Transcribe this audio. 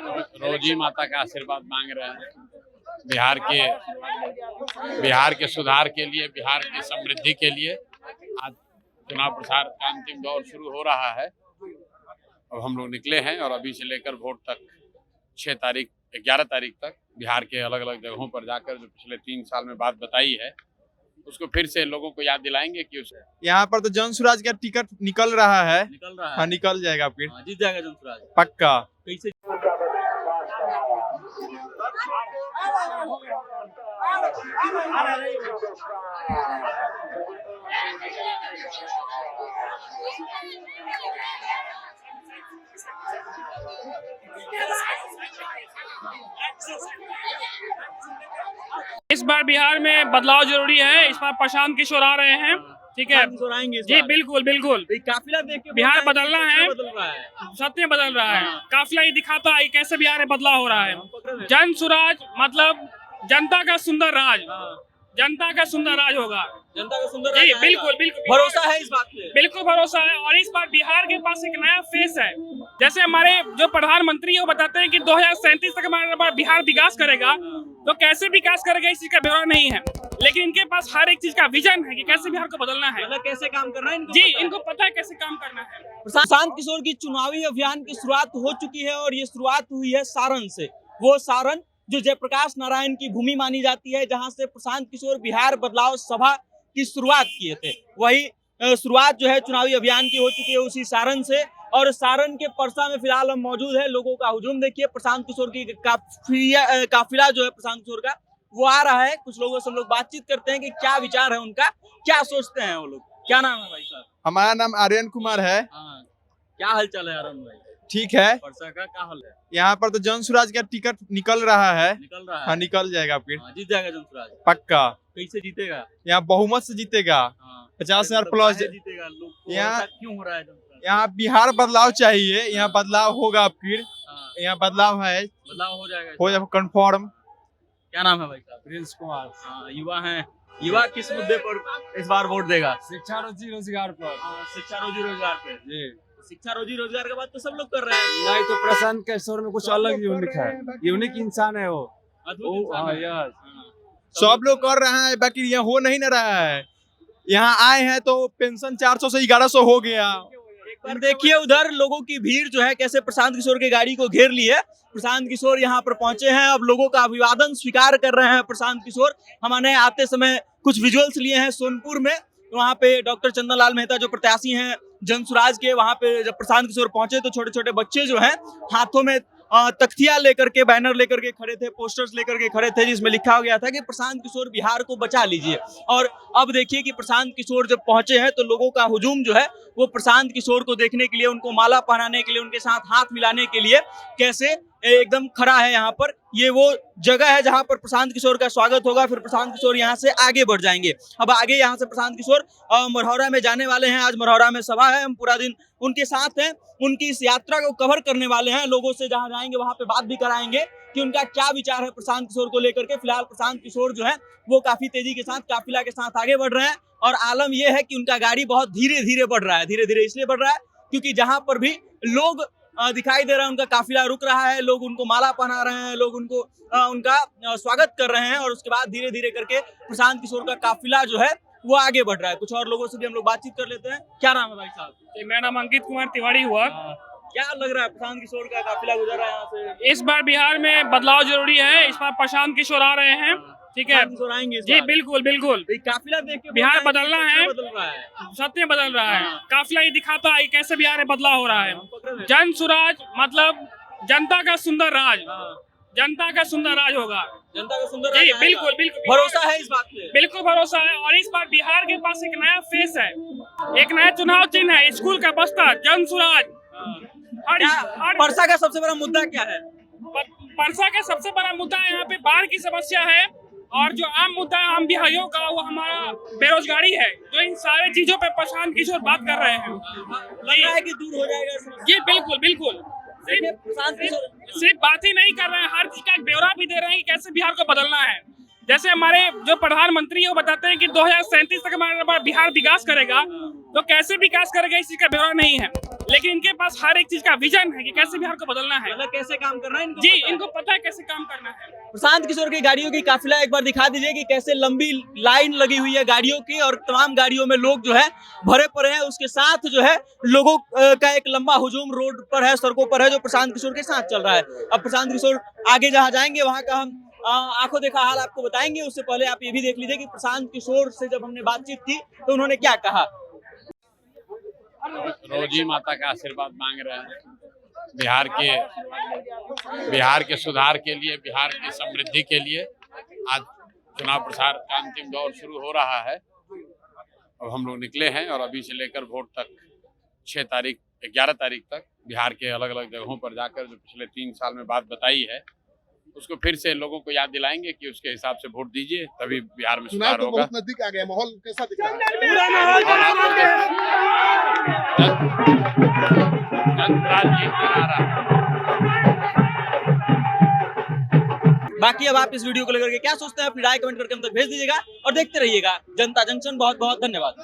रोजी माता का आशीर्वाद मांग रहे हैं बिहार के सुधार के लिए, बिहार की समृद्धि के लिए। आज चुनाव प्रचार का अंतिम दौर शुरू हो रहा है। अब हम लोग निकले हैं और अभी से लेकर वोट तक 11 तारीख तक बिहार के अलग अलग जगहों पर जाकर जो पिछले 3 साल में बात बताई है उसको फिर से लोगों को याद दिलाएंगे कि उसे यहाँ पर तो जनसुराज का टिकट निकल रहा है। हाँ, निकल जाएगा फिर। जीत जाएगा जनसुराज पक्का। कैसे? इस बार बिहार में बदलाव जरूरी है। इस बार प्रशांत किशोर आ रहे हैं, ठीक है जी, बिल्कुल बिल्कुल। काफिला देख के बिहार बदलना है, बदल रहा है, सत्य बदल रहा है। काफिला ही दिखाता है कैसे बिहार में बदलाव हो रहा है। जन सुराज मतलब जनता का सुंदर राज, जनता का सुंदर राज होगा। जनता का सुंदर जी, राज बिल्कुल बिल्कुल भरोसा है इस बात पे। बिल्कुल भरोसा है। और इस बार बिहार के पास एक नया फेस है। जैसे हमारे जो प्रधानमंत्री है वो बताते हैं कि 2037 तक हमारा बिहार विकास करेगा, तो कैसे विकाश करेगा इस चीज का ब्यौरा नहीं है, लेकिन इनके पास हर एक चीज का विजन है कि कैसे बिहार को बदलना है। मतलब कैसे काम करना है इनको, जी, इनको पता है कैसे काम करना है। प्रशांत किशोर की चुनावी अभियान की शुरुआत हो चुकी है और ये शुरुआत हुई है सारण से। वो सारण जो जयप्रकाश नारायण की भूमि मानी जाती है, जहां से प्रशांत किशोर बिहार बदलाव सभा की शुरुआत किए थे। वही शुरुआत जो है चुनावी अभियान की हो चुकी है उसी सारण से। और सारण के परसा में फिलहाल हम मौजूद है। लोगों का हुजूम देखिए। प्रशांत किशोर की काफिला जो है प्रशांत किशोर का वो आ रहा है। कुछ लोगों से हम लोग बातचीत करते हैं कि क्या विचार है उनका, क्या सोचते हैं वो लोग। क्या नाम है भाई साहब? हमारा नाम आर्यन कुमार है। क्या हाल चाल है आर्यन भाई? ठीक है। परसा का क्या हाल है? यहाँ पर तो जनसुराज का टिकट निकल रहा है। निकल रहा है। हाँ, निकल जाएगा फिर। जीत जाएगा जनसुराज पक्का। कैसे जीतेगा? यहाँ बहुमत से जीतेगा। 50,000 प्लस जीतेगा। यहाँ क्यों हो रहा है? यहाँ बिहार बदलाव चाहिए। यहाँ बदलाव होगा फिर। यहाँ बदलाव है, बदलाव हो जाएगा, हो जाएगा कंफर्म। क्या नाम है भाई साहब? प्रिंस कुमार। युवा हैं। युवा किस मुद्दे पर इस बार वोट देगा? शिक्षा रोजी रोजगार पर। शिक्षा रोजी रोजगार पे। जी, शिक्षा रोजी रोजगार के बाद तो सब लोग कर रहे हैं। नहीं तो प्रशांत किशोर में कुछ अलग यूनिक है। यूनिक इंसान है वो। अद्भुत इंसान है। यस, सब लोग कर रहा है, बाकी यहाँ हो नहीं ना रहा है। यहाँ आए हैं तो पेंशन 400 से 1100 हो गया। एक बार देखिए उधर लोगों की भीड़ जो है कैसे प्रशांत किशोर की गाड़ी को घेर ली है। प्रशांत किशोर यहाँ पर पहुंचे हैं। अब लोगों का अभिवादन स्वीकार कर रहे हैं प्रशांत किशोर। हमने आते समय कुछ विजुअल्स लिए हैं सोनपुर में। वहाँ पे डॉक्टर चंदनलाल मेहता जो प्रत्याशी हैं जनसुराज के, वहाँ पे जब प्रशांत किशोर पहुंचे तो छोटे छोटे बच्चे जो हैं हाथों में तख्तियां लेकर के, बैनर लेकर के खड़े थे, पोस्टर्स लेकर के खड़े थे, जिसमें लिखा गया था कि प्रशांत किशोर बिहार को बचा लीजिए। और अब देखिए कि प्रशांत किशोर जब पहुंचे हैं तो लोगों का हुजूम जो है वो प्रशांत किशोर को देखने के लिए, उनको माला पहनाने के लिए, उनके साथ हाथ मिलाने के लिए कैसे एकदम खड़ा है। यहाँ पर ये वो जगह है जहाँ पर प्रशांत किशोर का स्वागत होगा। फिर प्रशांत किशोर यहाँ से आगे बढ़ जाएंगे। अब आगे यहाँ से प्रशांत किशोर मरहौरा में जाने वाले हैं। आज मरहौरा में सभा है, हम पूरा दिन उनके साथ हैं। उनकी इस यात्रा को कवर करने वाले हैं। लोगों से जहाँ जाएंगे वहाँ पे बात भी कराएंगे कि उनका क्या विचार है प्रशांत किशोर को लेकर के। फिलहाल प्रशांत किशोर जो है वो काफी तेजी के साथ काफिला के साथ आगे बढ़ रहे हैं। और आलम यह है कि उनका गाड़ी बहुत धीरे धीरे बढ़ रहा है। धीरे धीरे इसलिए बढ़ रहा है क्योंकि जहां पर भी लोग दिखाई दे रहा है उनका काफिला रुक रहा है। लोग उनको माला पहना रहे हैं, लोग उनको उनका स्वागत कर रहे हैं। और उसके बाद धीरे धीरे करके प्रशांत किशोर का काफिला जो है वो आगे बढ़ रहा है। कुछ और लोगों से भी हम लोग बातचीत कर लेते हैं। क्या नाम है भाई साहब? मेरा नाम अंकित कुमार तिवारी हुआ। क्या लग रहा है प्रशांत किशोर का काफिला गुजर रहा है यहाँ से? इस बार बिहार में बदलाव जरूरी है। इस बार प्रशांत किशोर आ रहे हैं, ठीक है आएंगे जी, बिल्कुल बिल्कुल। काफिला देख के बिहार बदलना है, बदल रहा है, सत्य बदल रहा है। काफिला ही दिखाता है कैसे बिहार में बदलाव हो रहा है। जन सुराज मतलब जनता का सुंदर राज, जनता का सुंदर राज होगा। जनता का सुंदर जी, राज बिल्कुल बिल्कुल भरोसा है इस बात पे। बिल्कुल भरोसा है। और इस बार बिहार के पास एक नया फेस है, एक नया चुनाव चिन्ह है, स्कूल का बस्ता, जन सुराज। परसा का सबसे बड़ा मुद्दा क्या है? परसा का सबसे बड़ा मुद्दा यहाँ पे बाढ़ की समस्या है। और जो आम मुद्दा है आम बिहारियों का वो हमारा बेरोजगारी है। जो इन सारे चीजों पे प्रशांत किशोर बात कर रहे हैं। लग रहा है कि दूर हो जाएगा। जी बिल्कुल बिल्कुल। सिर्फ बात ही नहीं कर रहे हैं, हर चीज का एक ब्यौरा भी दे रहे हैं कि कैसे बिहार को बदलना है। जैसे हमारे जो प्रधानमंत्री है वो बताते हैं कि 2037 तक हमारा बिहार विकास करेगा, तो कैसे विकास करेगा इस चीज का ब्यौरा नहीं है, लेकिन इनके पास हर एक चीज का विजन है कि कैसे बिहार को बदलना है। मतलब कैसे काम करना है इनको जी, पता है। इनको पता है कैसे काम करना है। प्रशांत किशोर की गाड़ियों की काफिला एक बार दिखा दीजिए कि कैसे लंबी लाइन लगी हुई है गाड़ियों की और तमाम गाड़ियों में लोग जो है भरे पड़े हैं। उसके साथ जो है लोगों का एक लंबा हुजूम रोड पर है, सड़कों पर है, जो प्रशांत किशोर के साथ चल रहा है। अब प्रशांत किशोर आगे जहाँ जाएंगे वहां का हम आंखों देखा हाल आपको बताएंगे। उससे पहले आप ये भी देख लीजिए कि प्रशांत किशोर से जब हमने बातचीत की तो उन्होंने क्या कहा। रोजी माता का आशीर्वाद मांग रहे हैं बिहार के सुधार के लिए, बिहार की समृद्धि के लिए। आज चुनाव प्रचार का अंतिम दौर शुरू हो रहा है। अब हम लोग निकले हैं और अभी से लेकर वोट तक 11 तारीख तक बिहार के अलग अलग जगहों पर जाकर जो पिछले 3 साल में बात बताई है उसको फिर से लोगों को याद दिलाएंगे कि उसके हिसाब से वोट दीजिए, तभी बिहार में चुनाव सुधार तो होगा। बहुत नजदीक आ गया, माहौल कैसा दिख रहा है? बाकी अब आप इस वीडियो को लेकर के क्या सोचते हैं अपनी राय कमेंट करके हम तक भेज दीजिएगा और देखते रहिएगा जनता जंक्शन। बहुत बहुत धन्यवाद।